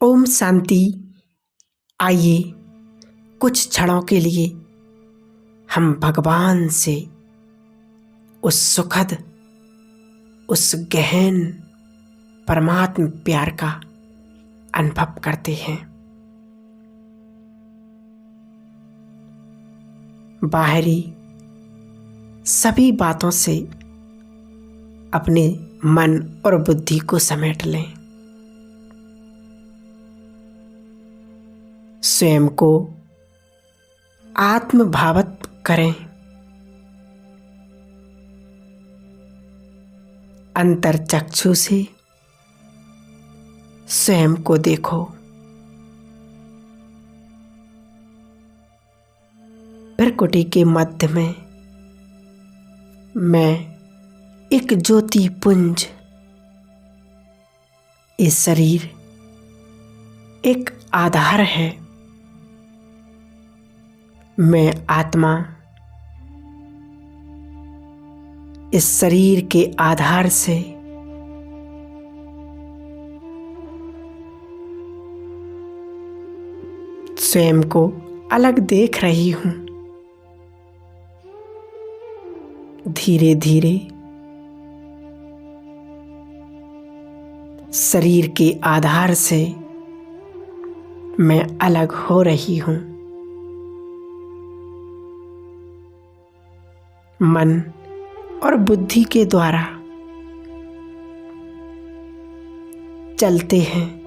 ओम शांति। आइए कुछ क्षणों के लिए हम भगवान से उस सुखद, उस गहन परमात्म प्यार का अनुभव करते हैं। बाहरी सभी बातों से अपने मन और बुद्धि को समेट लें। स्वयं को आत्मभावित करें। अंतर चक्षु से स्वयं को देखो। भ्रकुटी के मध्य में मैं एक ज्योति पुंज, ये शरीर एक आधार है। मैं आत्मा इस शरीर के आधार से स्वयं को अलग देख रही हूं। धीरे धीरे शरीर के आधार से मैं अलग हो रही हूं। मन और बुद्धि के द्वारा चलते हैं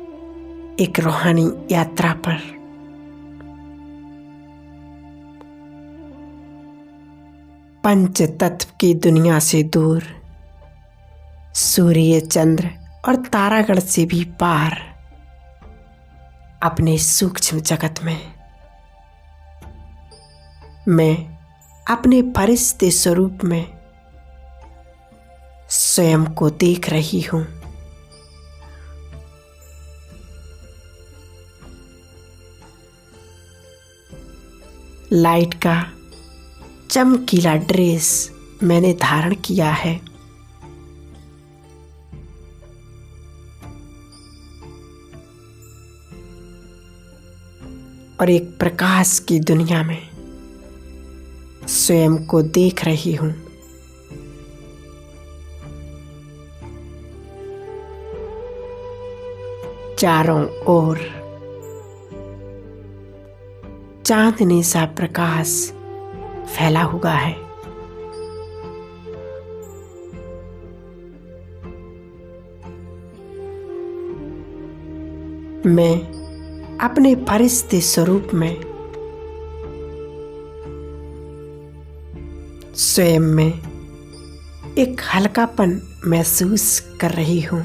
एक रूहानी यात्रा पर। पंच तत्व की दुनिया से दूर, सूर्य, चंद्र और तारागण से भी पार, अपने सूक्ष्म जगत में मैं अपने फरिश्ते स्वरूप में स्वयं को देख रही हूं। लाइट का चमकीला ड्रेस मैंने धारण किया है। और एक प्रकाश की दुनिया में स्वयं को देख रही हूं। चारों ओर चांदनी सा प्रकाश फैला हुआ है। मैं अपने फरिश्ते स्वरूप में स्वयं में एक हल्कापन महसूस कर रही हूं।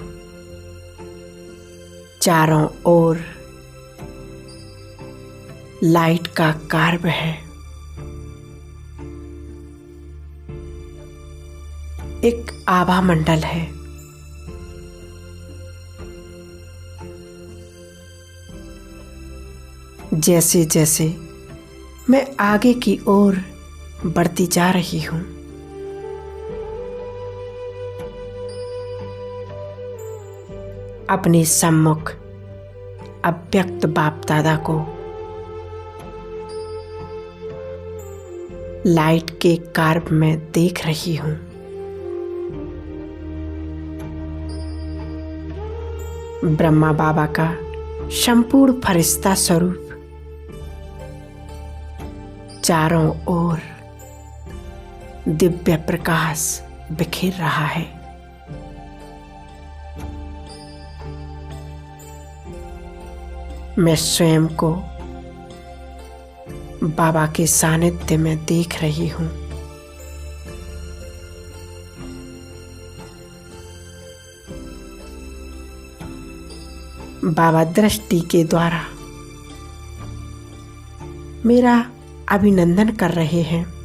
चारों ओर लाइट का कार्य है। एक आभा मंडल है। जैसे जैसे मैं आगे की ओर बढ़ती जा रही हूं, अपने सम्मुख अव्यक्त बाप दादा को लाइट के कार्य में देख रही हूं। ब्रह्मा बाबा का संपूर्ण फरिश्ता स्वरूप चारों ओर दिव्य प्रकाश बिखेर रहा है। मैं स्वयं को बाबा के सानिध्य में देख रही हूं। बाबा दृष्टि के द्वारा मेरा अभिनंदन कर रहे हैं।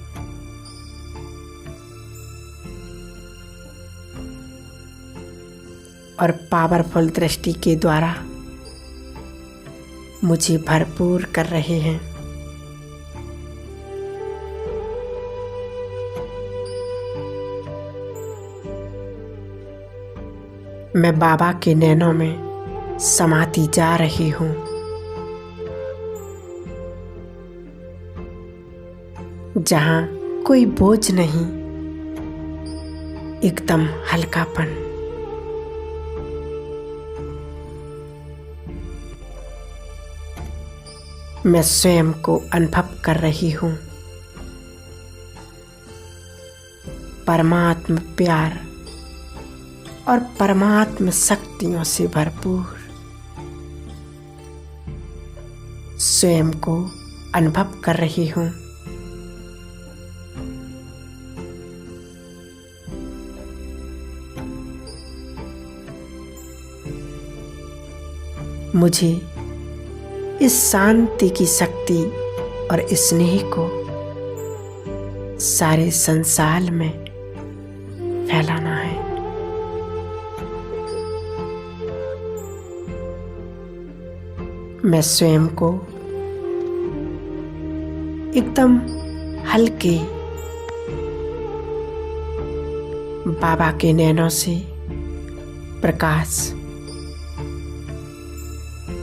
और पावरफुल दृष्टि के द्वारा मुझे भरपूर कर रहे हैं। मैं बाबा के नैनों में समाती जा रही हूँ। जहाँ कोई बोझ नहीं, एकदम हल्कापन। मैं स्वयं को अनुभव कर रही हूँ परमात्म प्यार और परमात्म शक्तियों से भरपूर। स्वयं को अनुभव कर रही हूँ मुझे इस शांति की शक्ति और स्नेह को सारे संसार में फैलाना है। मैं स्वयं को एकदम हल्के बाबा के नैनों से प्रकाश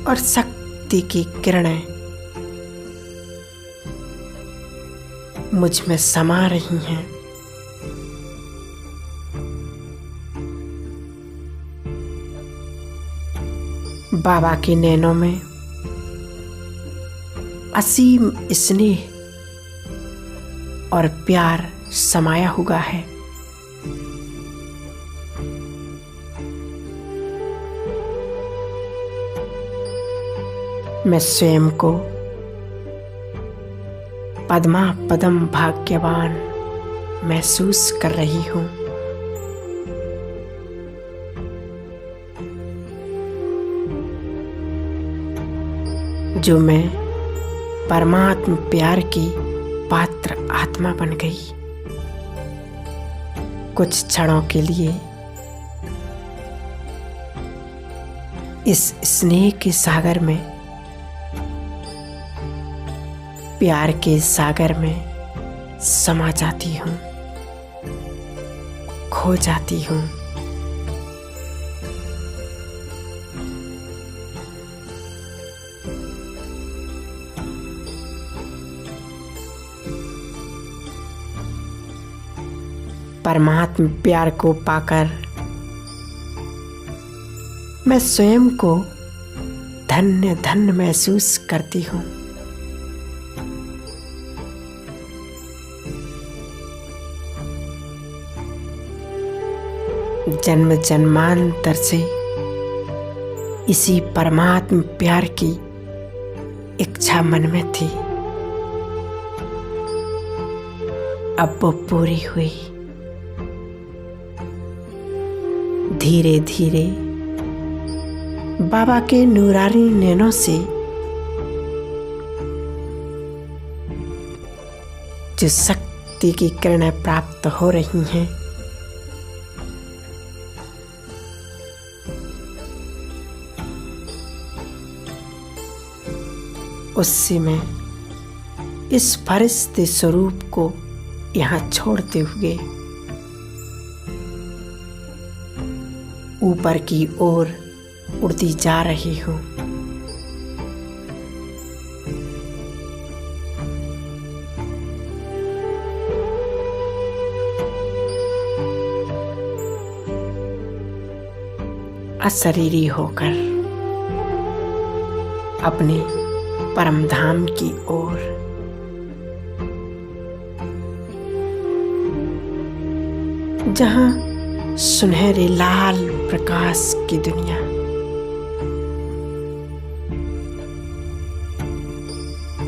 और शक्ति की किरणें मुझ में समा रही हैं। बाबा के नैनों में असीम स्नेह और प्यार समाया हुआ है। मैं स्वयं को पद्मा पदम भाग्यवान महसूस कर रही हूँ। जो मैं परमात्म प्यार की पात्र आत्मा बन गई। कुछ क्षणों के लिए इस स्नेह के सागर में, प्यार के सागर में समा जाती हूँ, खो जाती हूँ। परमात्म प्यार को पाकर मैं स्वयं को धन्य धन्य महसूस करती हूँ। जन्म जन्मांतर से इसी परमात्म प्यार की इच्छा मन में थी, अब वो पूरी हुई। धीरे धीरे बाबा के नूरानी नैनों से जो शक्ति की किरणें प्राप्त हो रही हैं, उससे मैं इस फरिश्ते स्वरूप को यहाँ छोड़ते हुए ऊपर की ओर उड़ती जा रही हूँ। अशरीरी होकर अपने परम धाम की ओर। जहाँ सुनहरे लाल प्रकाश की दुनिया,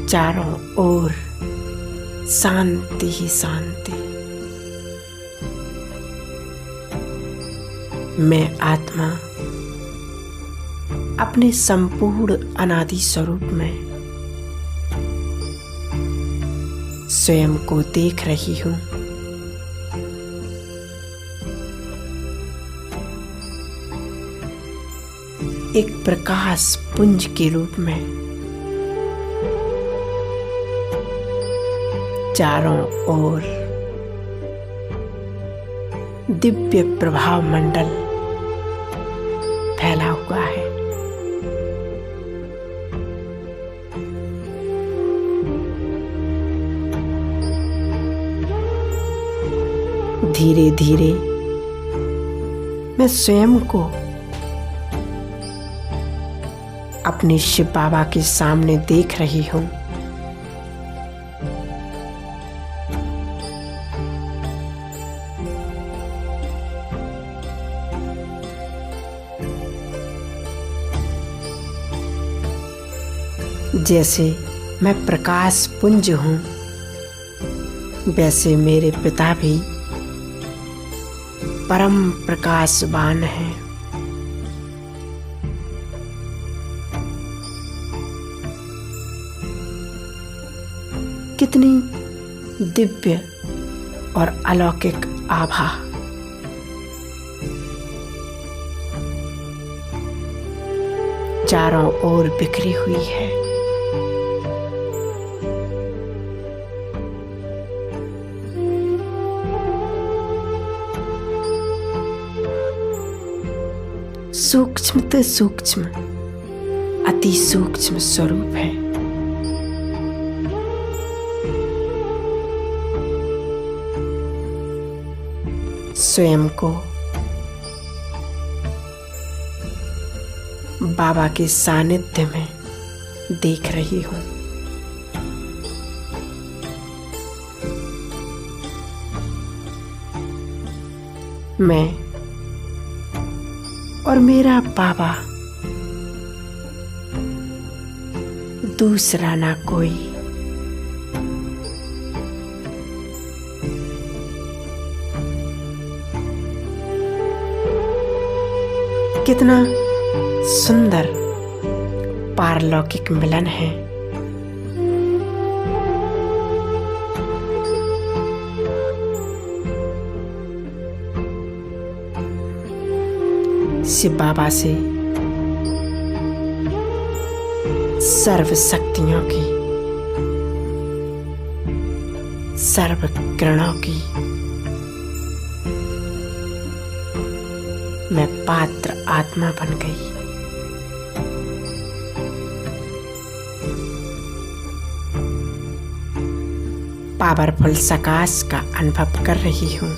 चारों ओर शांति ही शांति। मैं आत्मा अपने संपूर्ण अनादि स्वरूप में स्वयं को देख रही हूँ। एक प्रकाश पुंज के रूप में चारों ओर दिव्य प्रभाव मंडल फैला हुआ है। धीरे धीरे मैं स्वयं को अपने शिव बाबा के सामने देख रही हूँ। जैसे मैं प्रकाश पुंज हूँ, वैसे मेरे पिता भी परम प्रकाशवान हैं। कितनी दिव्य और अलौकिक आभा। चारों ओर बिखरी हुई है। सूक्ष्म से सूक्ष्म, अति सूक्ष्म स्वरूप है। स्वयं को बाबा के सानिध्य में देख रही हूँ। मैं और मेरा बाबा दूसरा ना कोई। कितना सुंदर पारलौकिक मिलन है। शिव बाबा से सर्व शक्तियों की, सर्व किरणों की मैं पात्र आत्मा बन गई। पावरफुल सकाश का अनुभव कर रही हूँ।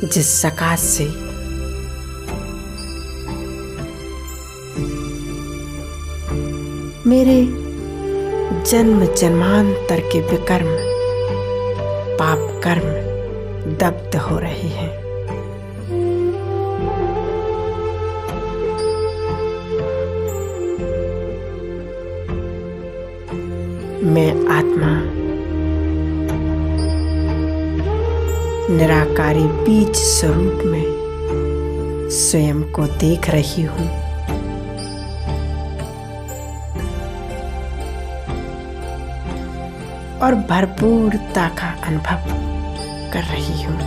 जिस सकाश से मेरे जन्म जन्मांतर के विकर्म पाप कर्म दग्ध हो रहे हैं। मैं आत्मा निराकारी बीज स्वरूप में स्वयं को देख रही हूँ। और भरपूरता का अनुभव कर रही हूँ।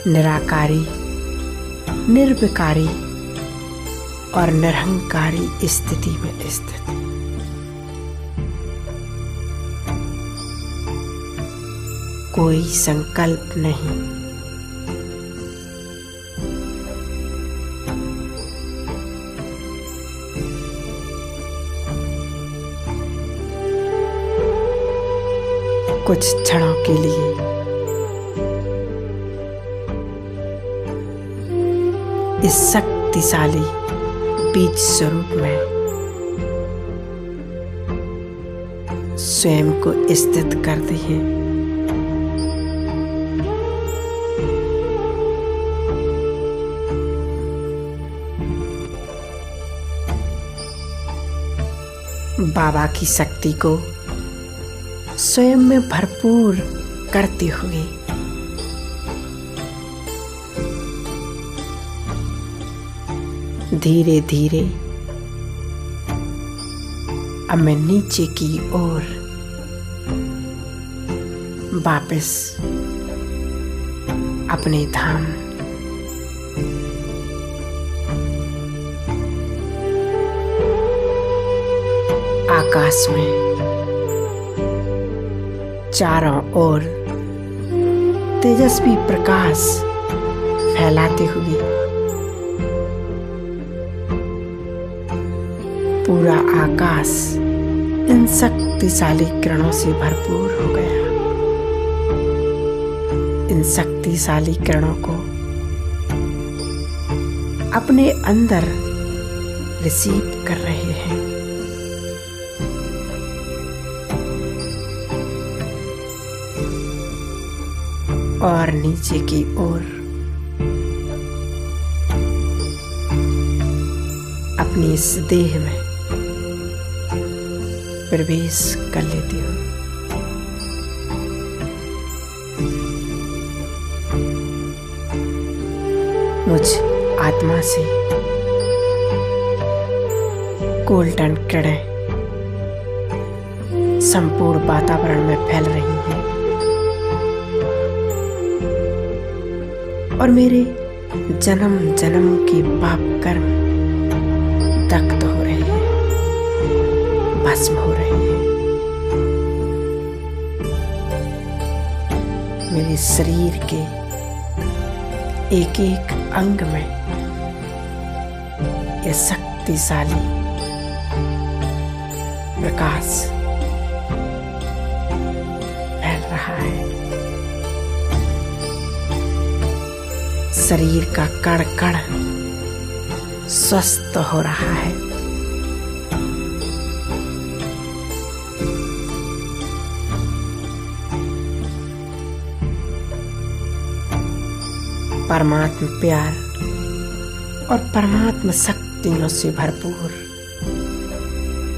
निराकारी, निर्विकारी और निरहंकारी स्थिति में स्थित। कोई संकल्प नहीं, कुछ क्षणों के लिए इस शक्तिशाली बीज स्वरूप में स्वयं को स्थित करते हैं। बाबा की शक्ति को स्वयं में भरपूर करते हुए धीरे धीरे अब मैं नीचे की ओर वापस अपने धाम आकाश में चारों ओर तेजस्वी प्रकाश फैलाते हुए पूरा आकाश इन शक्तिशाली किरणों से भरपूर हो गया। इन शक्तिशाली किरणों को अपने अंदर रिसीव कर रहे हैं। और नीचे की ओर अपनी इस देह में प्रवेश कर लेती हूँ। मुझ आत्मा से गोल्डन किरणें संपूर्ण वातावरण में फैल रही हैं और मेरे जन्म जन्म के पाप कर्म दग्ध हो रहे हैं, भस्म हो रहे हैं। मेरे शरीर के एक एक अंग में यह शक्तिशाली प्रकाश फैल रहा है। शरीर का कण कण स्वस्थ हो रहा है। परमात्मा प्यार और परमात्मा शक्तियों से भरपूर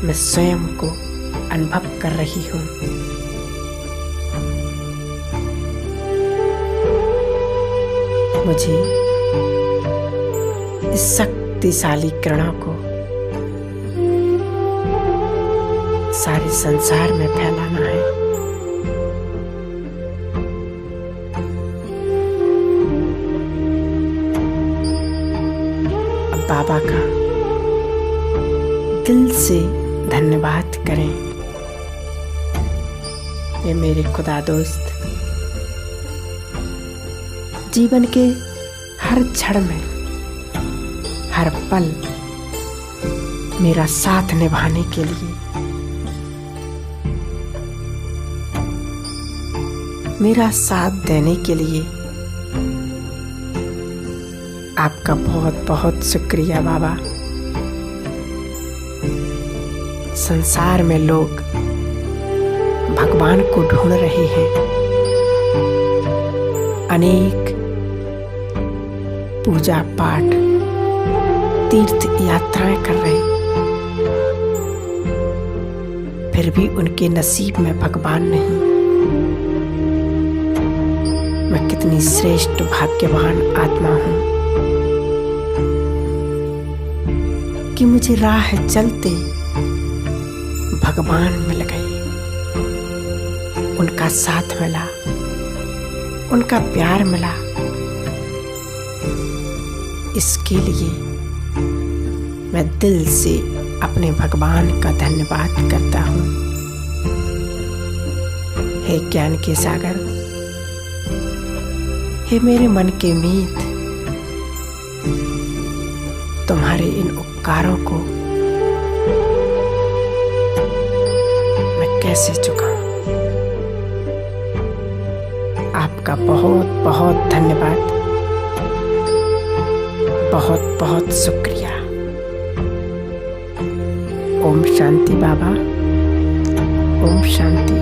मैं स्वयं को अनुभव कर रही हूँ। मुझे इस शक्तिशाली किरणों को सारे संसार में फैलाना है। अब बाबा का दिल से धन्यवाद करें। ये मेरे खुदा दोस्त जीवन के हर क्षण में हर पल मेरा साथ निभाने के लिए, मेरा साथ देने के लिए आपका बहुत बहुत शुक्रिया बाबा। संसार में लोग भगवान को ढूंढ रहे हैं, अनेक पूजा पाठ तीर्थ यात्राएं कर रहे, फिर भी उनके नसीब में भगवान नहीं। मैं कितनी श्रेष्ठ भाग्यवान आत्मा हूं कि मुझे राह चलते भगवान मिल गए, उनका साथ मिला, उनका प्यार मिला। इसके लिए मैं दिल से अपने भगवान का धन्यवाद करता हूँ। हे ज्ञान के सागर, हे मेरे मन के मीत, तुम्हारे इन उपकारों को मैं कैसे चुकाऊं। आपका बहुत बहुत धन्यवाद, बहुत बहुत शुक्रिया। ओम शांति बाबा, ओम शांति।